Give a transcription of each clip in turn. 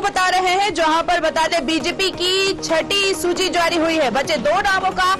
बता रहे हैं, जहां पर बता दें बीजेपी की छठी सूची जारी हुई है। बचे 2 नामों का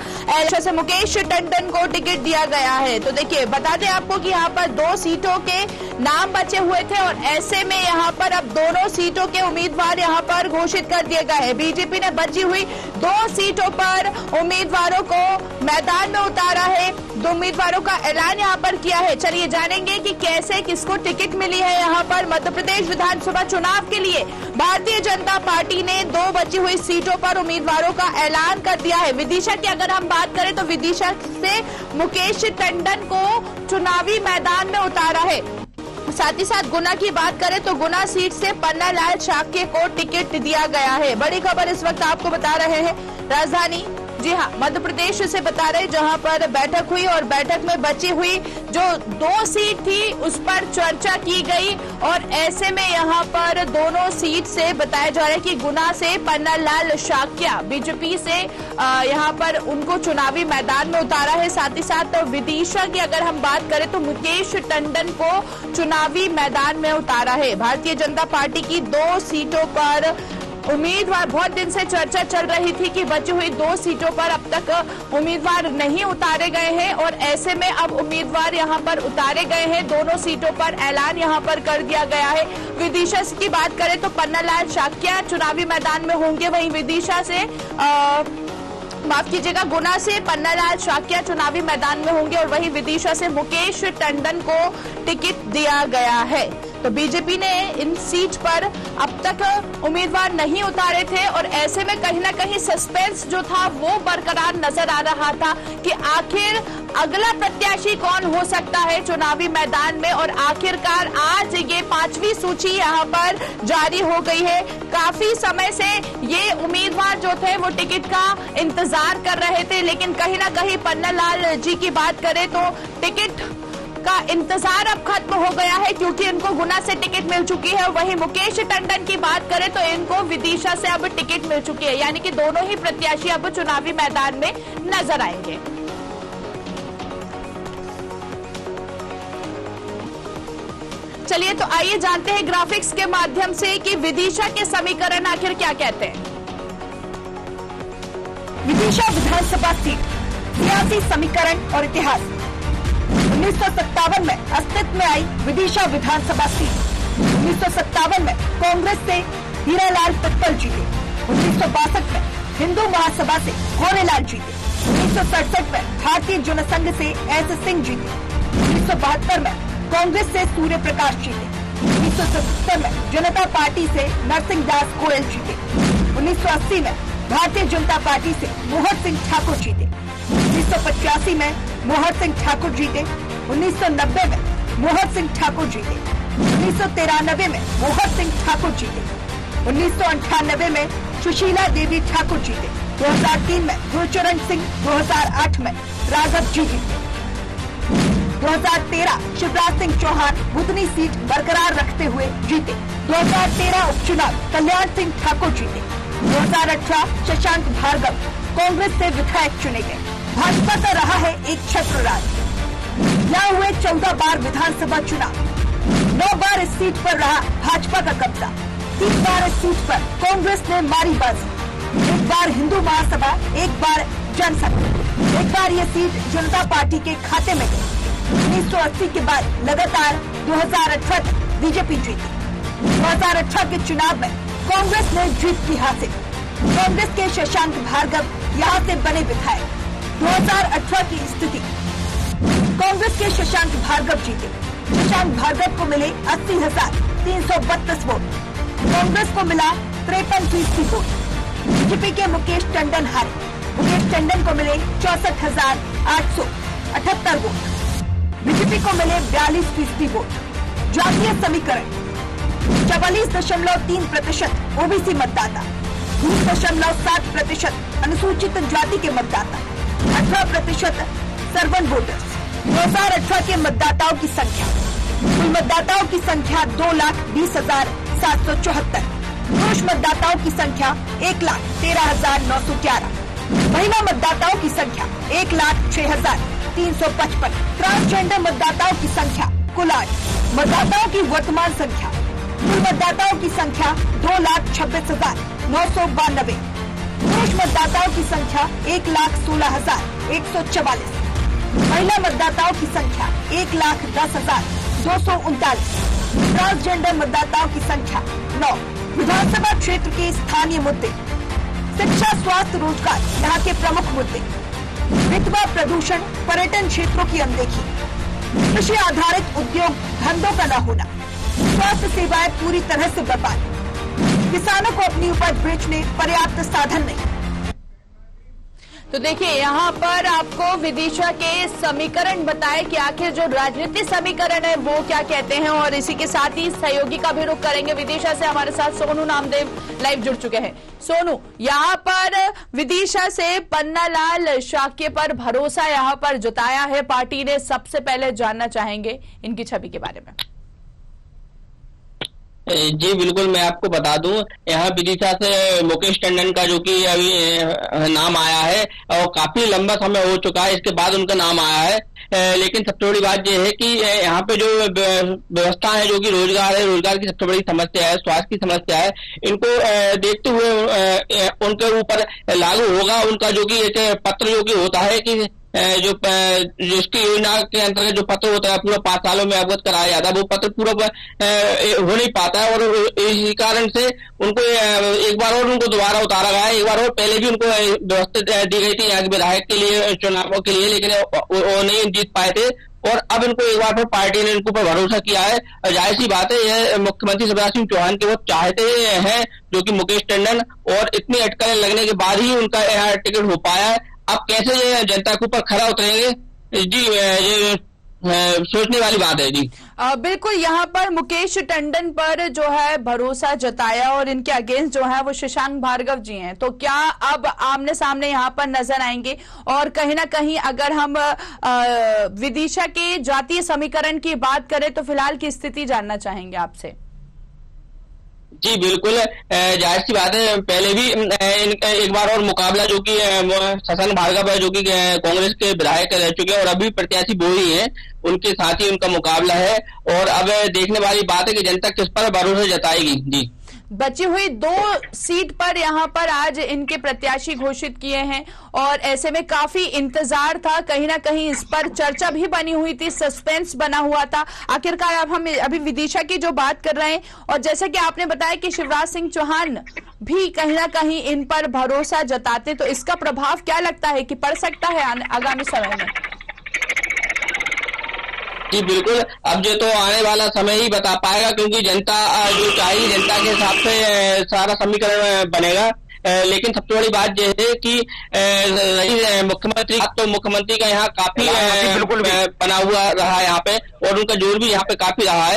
से मुकेश टंडन को टिकट दिया गया है। तो देखिए बता दें आपको कि यहाँ पर 2 सीटों के नाम बचे हुए थे और ऐसे में यहाँ पर अब दोनों सीटों के उम्मीदवार यहाँ पर घोषित कर दिए गए हैं। बीजेपी ने बची हुई 2 सीटों पर उम्मीदवारों को मैदान में उतारा है। 2 उम्मीदवारों का ऐलान यहाँ पर किया है। चलिए जानेंगे कि कैसे किसको टिकट मिली है। यहाँ पर मध्य प्रदेश विधानसभा चुनाव के लिए भारतीय जनता पार्टी ने 2 बची हुई सीटों पर उम्मीदवारों का ऐलान कर दिया है। विदिशा की अगर हम बात करें तो विदिशा से मुकेश टंडन को चुनावी मैदान में उतारा है। साथ ही साथ गुना की बात करें तो गुना सीट से पन्नालाल शाक्य को टिकट दिया गया है। बड़ी खबर इस वक्त आपको बता रहे हैं राजधानी, जी हाँ, मध्य प्रदेश से बता रहे, जहां पर बैठक हुई और बैठक में बची हुई जो 2 सीट थी उस पर चर्चा की गई और ऐसे में यहां पर दोनों सीट से बताया जा रहा है कि गुना से पन्नालाल शाक्य बीजेपी से यहां पर उनको चुनावी मैदान में उतारा है। साथ ही साथ विदिशा की अगर हम बात करें तो मुकेश टंडन को चुनावी मैदान में उतारा है। भारतीय जनता पार्टी की 2 सीटों पर उम्मीदवार, बहुत दिन से चर्चा चल रही थी कि बची हुई 2 सीटों पर अब तक उम्मीदवार नहीं उतारे गए हैं और ऐसे में अब उम्मीदवार यहां पर उतारे गए हैं। दोनों सीटों पर ऐलान यहां पर कर दिया गया है। विदिशा की बात करें तो पन्नालाल शाक्य चुनावी मैदान में होंगे, वहीं विदिशा से माफ कीजिएगा, गुना से पन्नालाल शाक्य चुनावी मैदान में होंगे और वहीं विदिशा से मुकेश टंडन को टिकट दिया गया है। तो बीजेपी ने इन सीट पर अब तक उम्मीदवार नहीं उतारे थे और ऐसे में कहीं ना कहीं सस्पेंस जो था वो बरकरार नजर आ रहा था कि आखिर अगला प्रत्याशी कौन हो सकता है चुनावी मैदान में। और आखिरकार आज ये 5वीं सूची यहाँ पर जारी हो गई है। काफी समय से ये उम्मीदवार जो थे वो टिकट का इंतजार कर रहे थे, लेकिन कहीं ना कहीं पन्नालाल जी की बात करें तो टिकट का इंतजार अब खत्म हो गया है क्योंकि इनको गुना से टिकट मिल चुकी है। वहीं मुकेश टंडन की बात करें तो इनको विदिशा से अब टिकट मिल चुकी है, यानी कि दोनों ही प्रत्याशी अब चुनावी मैदान में नजर आएंगे। चलिए तो आइए जानते हैं ग्राफिक्स के माध्यम से कि विदिशा के समीकरण आखिर क्या कहते हैं। विदिशा विधानसभा सीट, सियासी समीकरण और इतिहास। 1957 में अस्तित्व में आई विदिशा विधानसभा सीट। 1957 में कांग्रेस से हीरालाल पित्तल जीते। 1962 में हिंदू महासभा से होनेलाल जीते। 1967 में भारतीय जनसंघ से एस सिंह जीते। 1972 में कांग्रेस से सूर्य प्रकाश जीते। 1977 में जनता पार्टी से नरसिंह दास गोयल जीते। 1980 में भारतीय जनता पार्टी से मोहन सिंह ठाकुर जीते। 1985 में मोहन सिंह ठाकुर जीते। 1990 में मोहन सिंह ठाकुर जीते। 1993 में मोहन सिंह ठाकुर जीते। 1998 में सुशीला देवी ठाकुर जीते। 2003 में गुरचरण सिंह, 2008 में राघव जी जीते। 2013 शिवराज सिंह चौहान बुधनी सीट बरकरार रखते हुए जीते। 2013 उपचुनाव कल्याण सिंह ठाकुर जीते। 2018 शशांक भार्गव कांग्रेस से विधायक चुने गए। भाजपा का रहा है एक छत्र राज। यहाँ हुए 14 बार विधानसभा चुनाव। 9 बार इस सीट पर रहा भाजपा का कब्जा। 3 बार इस सीट पर कांग्रेस ने मारी बाजी। 1 बार हिंदू महासभा, 1 बार जनसंघ। 1 बार ये सीट जनता पार्टी के खाते में गई। 1980 के बाद लगातार 2018 तक बीजेपी जीती। 2018 के चुनाव में कांग्रेस ने जीत की हासिल। कांग्रेस के शशांक भार्गव यहाँ से बने विधायक। 2018 की स्थिति, कांग्रेस के शशांक भार्गव जीते। शशांक भार्गव को मिले 80,332 वोट। कांग्रेस को मिला 53% वोट। बीजेपी के मुकेश टंडन हारे। मुकेश टंडन को मिले 64,878 वोट। बीजेपी को मिले 42% वोट। जातीय समीकरण, 44.3% ओबीसी मतदाता, 20.7% अनुसूचित जाति के मतदाता, 18% सर्वन वोटर्स। 2018 के मतदाताओं की संख्या, कुल मतदाताओं की संख्या 2,20,774। पुरुष मतदाताओं की संख्या 1,13,911। महिला मतदाताओं की संख्या 1,06,355। ट्रांसजेंडर मतदाताओं की संख्या कुल 8। मतदाताओं की वर्तमान संख्या, कुल मतदाताओं की संख्या 1,26,992। पुरुष मतदाताओं की संख्या 1,16,144। महिला मतदाताओं की संख्या 1,10,239। ट्रांसजेंडर मतदाताओं की संख्या 9। विधानसभा क्षेत्र के स्थानीय मुद्दे, शिक्षा, स्वास्थ्य, रोजगार यहाँ के प्रमुख मुद्दे। विधवा, प्रदूषण, पर्यटन क्षेत्रों की अनदेखी, कृषि आधारित उद्योग धंधों का न होना, स्वास्थ्य सेवाएं पूरी तरह से बर्बाद, किसानों को अपनी उपज बेचने पर्याप्त साधन नहीं। तो देखिए यहाँ पर आपको विदिशा के समीकरण बताए कि आखिर जो राजनीतिक समीकरण है वो क्या कहते हैं, और इसी के साथ ही सहयोगी का भी रुख करेंगे। विदिशा से हमारे साथ सोनू नामदेव लाइव जुड़ चुके हैं। सोनू, यहाँ पर विदिशा से पन्नालाल शाक्य पर भरोसा यहाँ पर जताया है पार्टी ने, सबसे पहले जानना चाहेंगे इनकी छवि के बारे में। जी बिल्कुल, मैं आपको बता दूं, यहाँ विदिशा से मुकेश टंडन का जो कि अभी नाम आया है और काफी लंबा समय हो चुका है, इसके बाद उनका नाम आया है। लेकिन सबसे बड़ी बात यह है कि यहाँ पे जो व्यवस्था है, जो कि रोजगार है, रोजगार की सबसे बड़ी समस्या है, स्वास्थ्य की समस्या है, इनको देखते हुए उनके ऊपर लागू होगा उनका जो कि एक पत्र जो कि होता है कि जिसकी योजना के अंतर्गत जो पत्र होता है पूरा 5 सालों में अवगत कराया जाता है, वो पत्र पूरा हो नहीं पाता है, और इसी कारण से उनको एक बार और उनको दोबारा उतारा गया है। एक बार और पहले भी उनको व्यवस्था दी गई थी यहाँ के विधायक के लिए, चुनावों के लिए, लेकिन वो नहीं जीत पाए थे, और अब इनको एक बार फिर पार्टी ने इनको पर भरोसा किया है। जाहिर सी बात है, यह मुख्यमंत्री शिवराज सिंह चौहान के वो चाहते हैं जो कि मुकेश टंडन, और इतनी अटकलें लगने के बाद ही उनका यहाँ टिकट हो पाया है। अब कैसे ये जनता के ऊपर खरा उतरेंगे, जी ये सोचने वाली बात है। जी बिल्कुल, यहाँ पर मुकेश टंडन पर जो है भरोसा जताया, और इनके अगेंस्ट जो है वो शशांक भार्गव जी हैं, तो क्या अब आमने सामने यहाँ पर नजर आएंगे? और कहीं ना कहीं अगर हम विदिशा के जातीय समीकरण की बात करें तो फिलहाल की स्थिति जानना चाहेंगे आपसे। जी बिल्कुल, जाहिर सी बात है, पहले भी एक बार और मुकाबला जो कि शशांक भार्गव है, जो कि कांग्रेस के विधायक रह चुके हैं और अभी प्रत्याशी वो ही है, उनके साथ ही उनका मुकाबला है, और अब देखने वाली बात है कि जनता किस पर भरोसा जताएगी। जी बची हुई 2 सीट पर यहाँ पर आज इनके प्रत्याशी घोषित किए हैं, और ऐसे में काफी इंतजार था, कहीं ना कहीं इस पर चर्चा भी बनी हुई थी, सस्पेंस बना हुआ था। आखिरकार अब हम अभी विदिशा की जो बात कर रहे हैं, और जैसे कि आपने बताया कि शिवराज सिंह चौहान भी कहीं ना कहीं इन पर भरोसा जताते, तो इसका प्रभाव क्या लगता है कि पड़ सकता है आगामी समय में? जी बिल्कुल, अब जो तो आने वाला समय ही बता पाएगा, क्योंकि जनता जो चाहेगी, जनता के हिसाब से सारा समीकरण बनेगा। लेकिन सबसे बड़ी बात यह है कि मुख्यमंत्री, तो मुख्यमंत्री का यहाँ काफी बना हुआ रहा है यहाँ पे, और उनका जोर भी यहाँ पे काफी रहा है।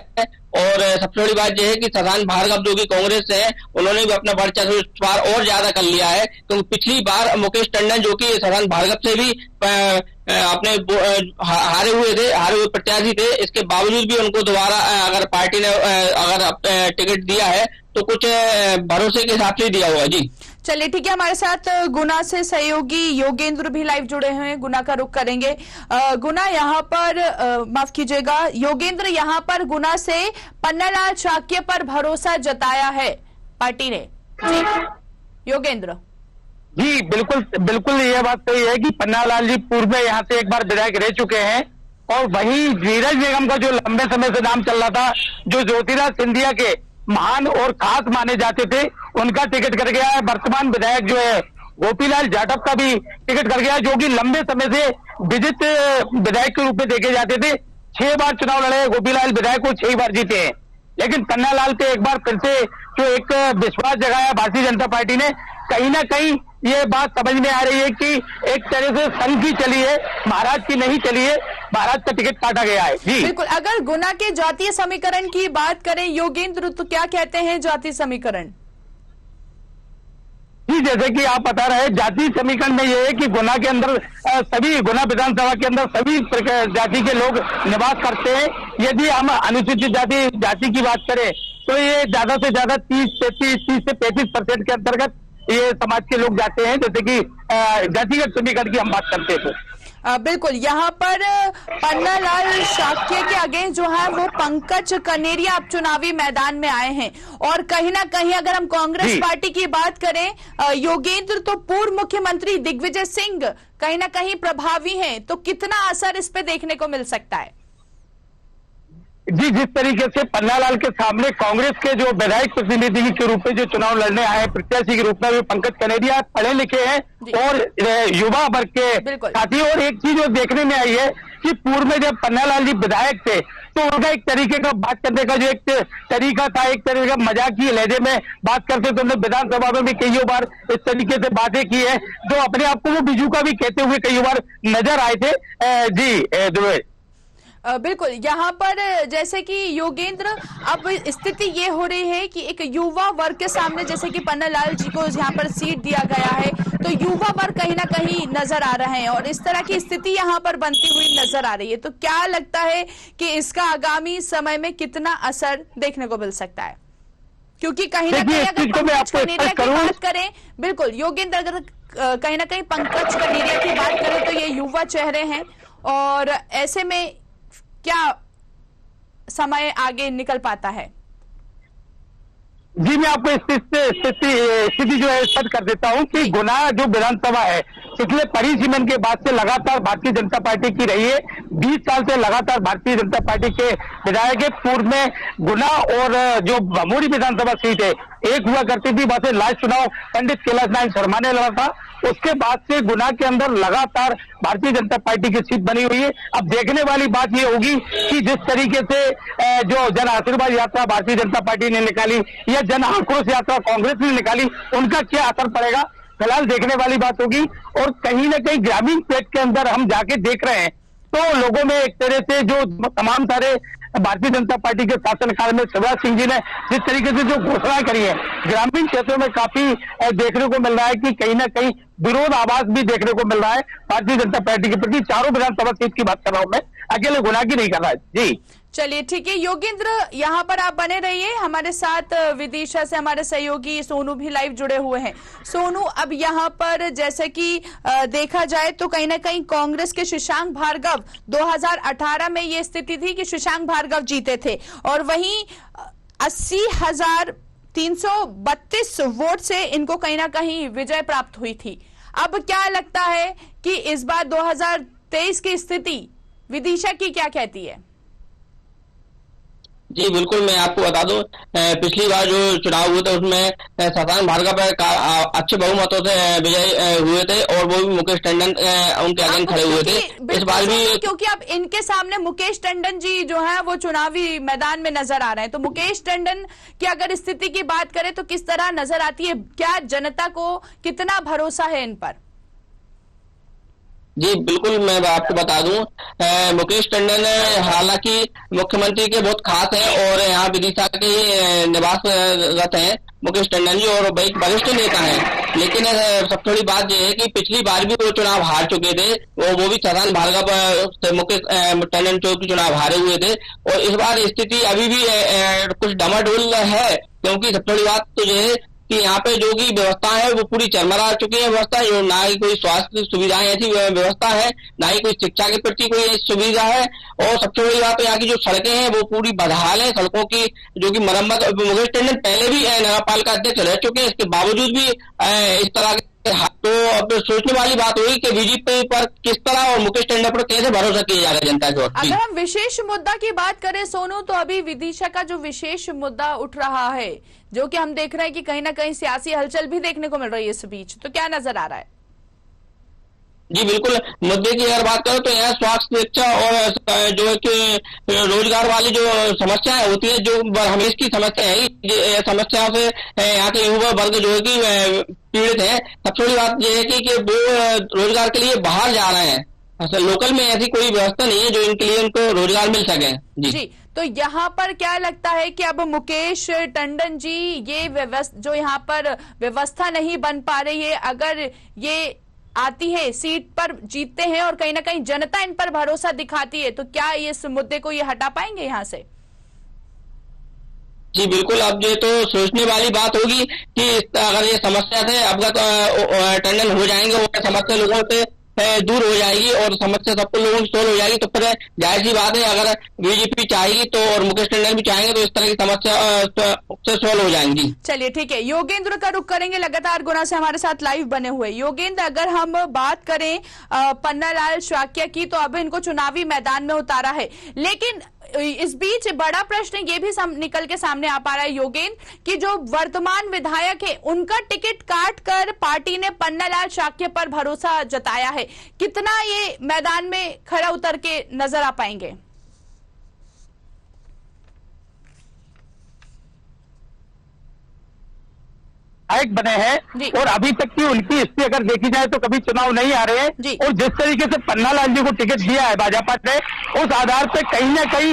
और सबसे बड़ी बात यह है कि शशांक भार्गव जो कि कांग्रेस से है, उन्होंने भी अपना वर्चस्व इस बार और ज्यादा कर लिया है, क्योंकि पिछली बार मुकेश टंडन जो कि शशांक भार्गव से भी अपने हारे हुए प्रत्याशी थे, इसके बावजूद भी उनको दोबारा अगर पार्टी ने अगर टिकट दिया है तो कुछ भरोसे के हिसाब से दिया हुआ है। जी चलिए ठीक है, हमारे साथ गुना से सहयोगी योगेंद्र भी लाइव जुड़े हुए हैं, गुना का रुख करेंगे। गुना, यहाँ पर माफ कीजिएगा योगेंद्र, यहाँ पर गुना से पन्नालाल शाक्य पर भरोसा जताया है पार्टी ने। जी योगेंद्र। जी बिल्कुल बिल्कुल, ये बात सही है कि पन्नालाल जी पूर्व में यहाँ से एक बार विधायक रह चुके हैं, और वहीं नीरज बेगम का जो लंबे समय से नाम चल रहा था, जो ज्योतिराज सिंधिया के महान और खास माने जाते थे, उनका टिकट कर गया है। वर्तमान विधायक जो है गोपीलाल जाटव का भी टिकट कर गया है, जो कि लंबे समय से विजित विधायक के रूप में देखे जाते थे। 6 बार चुनाव लड़े गोपीलाल विधायक को, 6 बार जीते हैं, लेकिन पन्नालाल पे एक बार फिर से जो एक विश्वास जगाया भारतीय जनता पार्टी ने, कहीं ना कहीं ये बात समझ में आ रही है कि एक तरह से संघ की चली है, महाराज की नहीं चली है, महाराज का टिकट काटा गया है। जी बिल्कुल, अगर गुना के जातीय समीकरण की बात करें योगेंद्र, तो क्या कहते हैं जातीय समीकरण? जी जैसे कि आप बता रहे हैं, जाति समीकरण में ये है कि गुना के अंदर सभी, गुना विधानसभा के अंदर सभी जाति के लोग निवास करते हैं। यदि हम अनुसूचित जाति की बात करें तो ये ज्यादा से ज्यादा 30 से 35% के अंतर्गत ये समाज के लोग जाते हैं, जैसे कि जातिगत समीकरण की हम बात करते थे। बिल्कुल, यहाँ पर पन्नालाल शाक्य के अगेंस्ट जो है वो पंकज कनेरिया अब चुनावी मैदान में आए हैं। और कहीं ना कहीं अगर हम कांग्रेस पार्टी की बात करें, योगेंद्र तो पूर्व मुख्यमंत्री दिग्विजय सिंह कहीं ना कहीं प्रभावी हैं, तो कितना असर इस पे देखने को मिल सकता है? जी, जिस तरीके से पन्नालाल के सामने कांग्रेस के जो विधायक प्रतिनिधि के रूप में जो चुनाव लड़ने आए हैं प्रत्याशी के रूप में, वे पंकज कनेरिया पढ़े लिखे हैं और युवा वर्ग के साथी। और एक चीज जो देखने में आई है कि पूर्व में जब पन्नालाल जी विधायक थे तो उनका एक तरीके का बात करने का जो एक तरीका था, एक तरीके का मजाकी लहजे में बात करते थे। उन्होंने विधानसभा में भी कई बार इस तरीके से बातें की है, जो अपने आप को वो बिजू का भी कहते हुए कई बार नजर आए थे। जी दुबे, बिल्कुल, यहाँ पर जैसे कि योगेंद्र, अब स्थिति ये हो रही है कि एक युवा वर्ग के सामने जैसे कि पन्नालाल जी को यहाँ पर सीट दिया गया है, तो युवा वर्ग कहीं ना कहीं नजर आ रहे हैं और इस तरह की स्थिति यहाँ पर बनती हुई नजर आ रही है। तो क्या लगता है कि इसका आगामी समय में कितना असर देखने को मिल सकता है? क्योंकि कहीं ना कहीं अगर पंकज कनेरिया की बात करें, बिल्कुल योगेंद्र, अगर कहीं ना कहीं पंकज कनेरिया की बात करें तो ये युवा चेहरे हैं और ऐसे में क्या समय आगे निकल पाता है? जी, मैं आपको स्थिति जो है स्पष्ट कर देता हूं कि गुना जो विधानसभा है पिछले परिसीमन के बाद से लगातार भारतीय जनता पार्टी की रही है। 20 साल से लगातार भारतीय जनता पार्टी के विधायक है। पूर्व में गुना और जो भमोरी विधानसभा सीट है एक हुआ करती थी, वहां से लास्ट चुनाव पंडित कैलाश नारायण शर्मा ने लड़ा था। उसके बाद से गुना के अंदर लगातार भारतीय जनता पार्टी की सीट बनी हुई है। अब देखने वाली बात यह होगी कि जिस तरीके से जो जन आशीर्वाद यात्रा भारतीय जनता पार्टी ने निकाली या जन आक्रोश यात्रा कांग्रेस ने निकाली, उनका क्या असर पड़ेगा, फिलहाल देखने वाली बात होगी। और कहीं ना कहीं ग्रामीण क्षेत्र के अंदर हम जाके देख रहे हैं तो लोगों में एक तरह से जो तमाम सारे भारतीय जनता पार्टी के शासनकाल में शिवराज सिंह जी ने जिस तरीके से जो घोषणा करी है, ग्रामीण क्षेत्रों में काफी देखने को मिल रहा है कि कहीं ना कहीं विरोध आवाज भी देखने को मिल रहा है भारतीय जनता पार्टी के प्रति। चारों विधानसभा सीट की बात कर रहा हूं मैं, अकेले गुना की नहीं कर रहा है। जी चलिए ठीक है योगेंद्र, यहाँ पर आप बने रहिए हमारे साथ। विदिशा से हमारे सहयोगी सोनू भी लाइव जुड़े हुए हैं। सोनू, अब यहाँ पर जैसे कि देखा जाए तो कहीं ना कहीं कांग्रेस के शशांक भार्गव 2018 में ये स्थिति थी कि शशांक भार्गव जीते थे और वहीं 80,332 वोट से इनको कहीं ना कहीं विजय प्राप्त हुई थी। अब क्या लगता है कि इस बार 2023 की स्थिति विदिशा की क्या कहती है? जी बिल्कुल, मैं आपको बता दूं, पिछली बार जो चुनाव हुए थे उसमें शशांक भार्गव अच्छे बहुमतों से विजय हुए थे और वो भी मुकेश टंडन उनके अगेंस्ट खड़े हुए थे। इस बार भी क्योंकि अब इनके सामने मुकेश टंडन जी जो है वो चुनावी मैदान में नजर आ रहे हैं, तो मुकेश टंडन की अगर स्थिति की बात करें तो किस तरह नजर आती है? क्या जनता को कितना भरोसा है इन पर? जी बिल्कुल, मैं आपको बता दूं, मुकेश टंडन हालांकि मुख्यमंत्री के बहुत खास हैं और यहाँ विदिशा के निवासरत हैं मुकेश टंडन जी और बड़े वरिष्ठ नेता हैं। लेकिन सब थोड़ी बात यह है कि पिछली बार भी वो चुनाव हार चुके थे, वो भी शशांक भार्गव से मुकेश टंडन चुनाव हारे हुए थे। और इस बार स्थिति अभी भी कुछ डामाडोल है, क्योंकि सब थोड़ी बात तो यह है कि यहाँ पे जो की व्यवस्था है वो पूरी चरमरा चुकी है। व्यवस्था जो ना ही कोई स्वास्थ्य सुविधाएं ऐसी व्यवस्था है, ना ही कोई शिक्षा के प्रति कोई सुविधा है। और सबसे बड़ी बात तो यहाँ की जो सड़कें हैं वो पूरी बदहाल है। सड़कों की जो की मरम्मत, मुकेश टंडन पहले भी नगरपालिका अध्यक्ष रह चुके हैं, इसके बावजूद भी इस तरह के, तो अब सोचने वाली बात हुई कि बीजेपी पर किस तरह और मुकेश टंडन पर कैसे भरोसा किया जा रहा है जनता के वक्त। अगर हम विशेष मुद्दा की बात करें सोनू, तो अभी विदिशा का जो विशेष मुद्दा उठ रहा है, जो कि हम देख रहे हैं कि कहीं ना कहीं सियासी हलचल भी देखने को मिल रही है इस बीच, तो क्या नजर आ रहा है? जी बिल्कुल, मुद्दे की अगर बात करें तो यहाँ स्वास्थ्य, शिक्षा और जो है कि रोजगार वाली जो समस्याएं होती है, जो हमेश की समस्या है, समस्याओं से यहाँ के युवा वर्ग जो है कि पीड़ित है। सबसे बड़ी बात यह है कि वो रोजगार के लिए बाहर जा रहे हैं, असल लोकल में ऐसी कोई व्यवस्था नहीं है जो इनके लिए उनको रोजगार मिल सके। जी तो यहाँ पर क्या लगता है कि अब मुकेश टंडन जी ये जो यहाँ पर व्यवस्था नहीं बन पा रही है, अगर ये आती है सीट पर जीतते हैं और कहीं ना कहीं जनता इन पर भरोसा दिखाती है, तो क्या इस मुद्दे को ये हटा पाएंगे यहाँ से? जी बिल्कुल, अब ये तो सोचने वाली बात होगी कि अगर ये समस्या से अवगत टंडन हो जाएंगे और समस्या लोगों से दूर हो जाएगी और समस्या सबको लोगों की सोल्व हो जाएगी। तो फिर जाहिर सी बात है, अगर बीजेपी चाहेगी तो और मुकेश टंडन भी चाहेंगे तो इस तरह की समस्या से सोल्व हो जाएंगी। चलिए ठीक है, योगेंद्र का रुख करेंगे, लगातार गुना से हमारे साथ लाइव बने हुए। योगेंद्र, अगर हम बात करें पन्नालाल शाक्य की, तो अब इनको चुनावी मैदान में उतारा है, लेकिन इस बीच बड़ा प्रश्न ये भी निकल के सामने आ पा रहा है योगेंद्र कि जो वर्तमान विधायक है उनका टिकट काट कर पार्टी ने पन्नालाल शाक्य पर भरोसा जताया है। कितना ये मैदान में खरा उतर के नजर आ पाएंगे? विधायक बने हैं और अभी तक की उनकी हिस्ट्री अगर देखी जाए तो कभी चुनाव नहीं आ रहे हैं, और जिस तरीके से पन्नालाल जी को टिकट दिया है भाजपा ने, उस आधार पे कहीं ना कहीं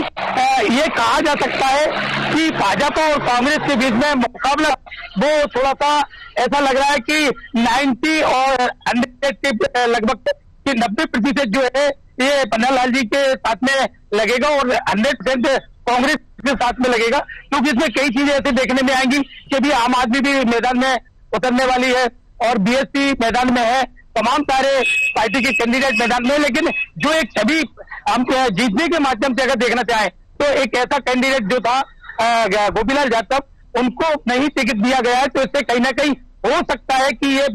ये कहा जा सकता है कि भाजपा और कांग्रेस के बीच में मुकाबला वो थोड़ा सा ऐसा लग रहा है कि 90 और 100 के लगभग 90% जो है ये पन्नालाल जी के साथ में लगेगा और 100% कांग्रेस के साथ में लगेगा, क्योंकि इसमें कई चीजें ऐसे देखने में आएंगी कि भी आम आदमी भी मैदान में उतरने वाली है और बीएसपी मैदान में है, तमाम सारे पार्टी के कैंडिडेट मैदान में। लेकिन जो एक छवि हम जीतने के माध्यम से अगर देखना चाहें तो एक ऐसा कैंडिडेट जो था गोपीलाल यादव, उनको नहीं टिकट दिया गया है, तो इससे कहीं ना कहीं हो सकता है कि ये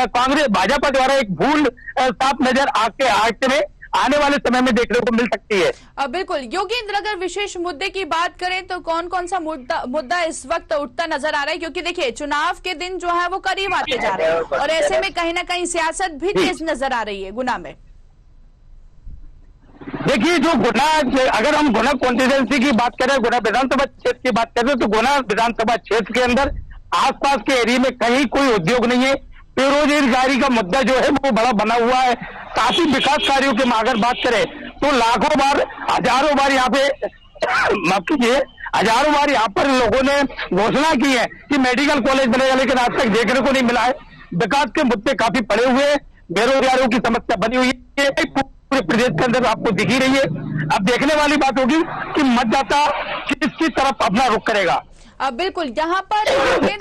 कांग्रेस भाजपा द्वारा एक भूल साफ नजर आते में आने वाले समय में देखने को मिल सकती है। बिल्कुल योगेंद्र, अगर विशेष मुद्दे की बात करें तो कौन कौन सा मुद्दा इस वक्त उठता नजर आ रहा है? क्योंकि देखिए चुनाव के दिन जो है वो करीब आते जा रहे हैं और ऐसे में कहीं ना कहीं सियासत भी तेज नजर आ रही है गुना में। देखिए जो गुना, अगर हम गुना कॉन्स्टिट्यूएंसी की बात करें, गुना विधानसभा क्षेत्र की बात करें, तो गुना विधानसभा क्षेत्र के अंदर आसपास के एरिया में कहीं कोई उद्योग नहीं है। बेरोजगारी का मुद्दा जो है वो बड़ा बना हुआ है। काफी विकास कार्यों की अगर बात करें तो लाखों बार, हजारों बार यहाँ पे माफ कीजिए, हजारों बार यहाँ पर लोगों ने घोषणा की है कि मेडिकल कॉलेज बनेगा, लेकिन आज तक देखने को नहीं मिला है। विकास के मुद्दे काफी पड़े हुए हैं, बेरोजगारों की समस्या बनी हुई है, पूरे प्रदेश के अंदर आपको दिखी रही है। अब देखने वाली बात होगी कि मतदाता किसकी तरफ अपना रुख करेगा। बिल्कुल, यहाँ पर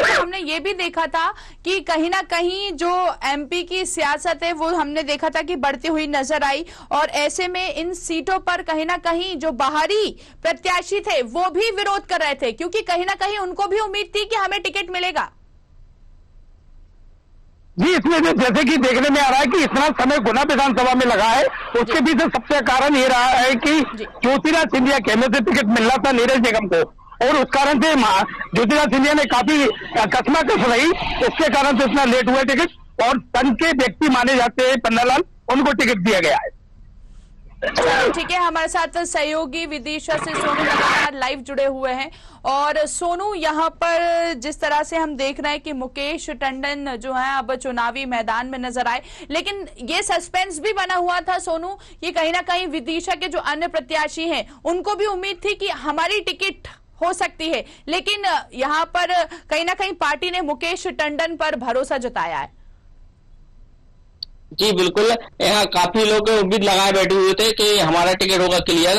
हमने ये भी देखा था कि कहीं ना कहीं जो एमपी की सियासत है वो हमने देखा था कि बढ़ती हुई नजर आई, और ऐसे में इन सीटों पर कहीं ना कहीं जो बाहरी प्रत्याशी थे वो भी विरोध कर रहे थे, क्योंकि कहीं ना कहीं उनको भी उम्मीद थी कि हमें टिकट मिलेगा। जी, इसमें जैसे कि देखने में आ रहा है कि इतना समय गुना विधानसभा में लगा है, उसके पीछे सबसे कारण ये रहा है कि ज्योतिराज सिंधिया के से टिकट मिलना था नीरज निगम को, और उस कारण से ज्योतिराज सिंधिया ने काफी कसमाकस रही, इसके कारण से इतना लेट हुआ टिकट, और सन के व्यक्ति माने जाते हैं पन्नालाल, उनको टिकट दिया गया है। ठीक है, हमारे साथ सहयोगी विदिशा से सोनू लगातार लाइव जुड़े हुए हैं। और सोनू, यहाँ पर जिस तरह से हम देख रहे हैं कि मुकेश टंडन जो है अब चुनावी मैदान में नजर आए, लेकिन ये सस्पेंस भी बना हुआ था सोनू, ये कहीं ना कहीं विदिशा के जो अन्य प्रत्याशी हैं उनको भी उम्मीद थी कि हमारी टिकट हो सकती है, लेकिन यहाँ पर कहीं ना कहीं पार्टी ने मुकेश टंडन पर भरोसा जताया है। जी बिल्कुल, यहाँ काफी लोग उम्मीद लगाए बैठे हुए थे कि हमारा टिकट होगा क्लियर।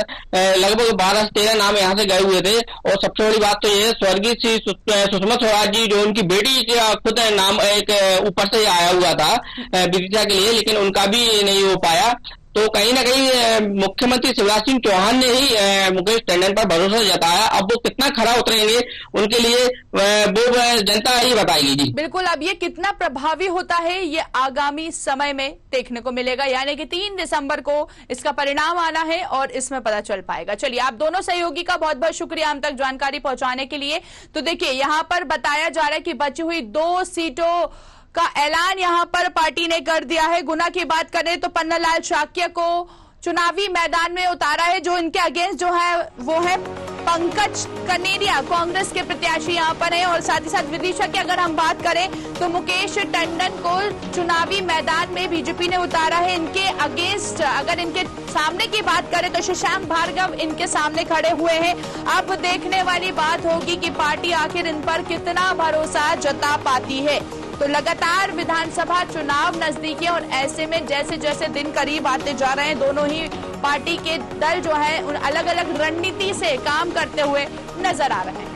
लगभग 12 से 13 नाम यहाँ से गए हुए थे, और सबसे बड़ी बात तो ये है स्वर्गीय श्री सुषमा स्वराज जी, जो उनकी बेटी का खुद नाम एक ऊपर से आया हुआ था विदिशा के लिए, लेकिन उनका भी नहीं हो पाया। तो कहीं ना कहीं मुख्यमंत्री शिवराज सिंह चौहान ने ही मुकेश टंडन पर भरोसा जताया। अब वो कितना खरा उतरेंगे उनके लिए वो जनता ही बताएगी। जी बिल्कुल, अब ये कितना प्रभावी होता है ये आगामी समय में देखने को मिलेगा, यानी कि 3 दिसंबर को इसका परिणाम आना है और इसमें पता चल पाएगा। चलिए, आप दोनों सहयोगी का बहुत बहुत शुक्रिया हम तक जानकारी पहुंचाने के लिए। तो देखिए, यहाँ पर बताया जा रहा है कि बची हुई 2 सीटों का ऐलान यहां पर पार्टी ने कर दिया है। गुना की बात करें तो पन्नालाल शाक्य को चुनावी मैदान में उतारा है। जो इनके अगेंस्ट जो है वो है पंकज कनेरिया, कांग्रेस के प्रत्याशी यहां पर है। और साथ ही साथ विदिशा की अगर हम बात करें तो मुकेश टंडन को चुनावी मैदान में बीजेपी ने उतारा है। इनके अगेंस्ट अगर इनके सामने की बात करें तो शशांक भार्गव इनके सामने खड़े हुए हैं। अब देखने वाली बात होगी कि पार्टी आखिर इन पर कितना भरोसा जता पाती है। तो लगातार विधानसभा चुनाव नजदीक है, और ऐसे में जैसे जैसे दिन करीब आते जा रहे हैं, दोनों ही पार्टी के दल जो है उन अलग अलग रणनीति से काम करते हुए नजर आ रहे हैं।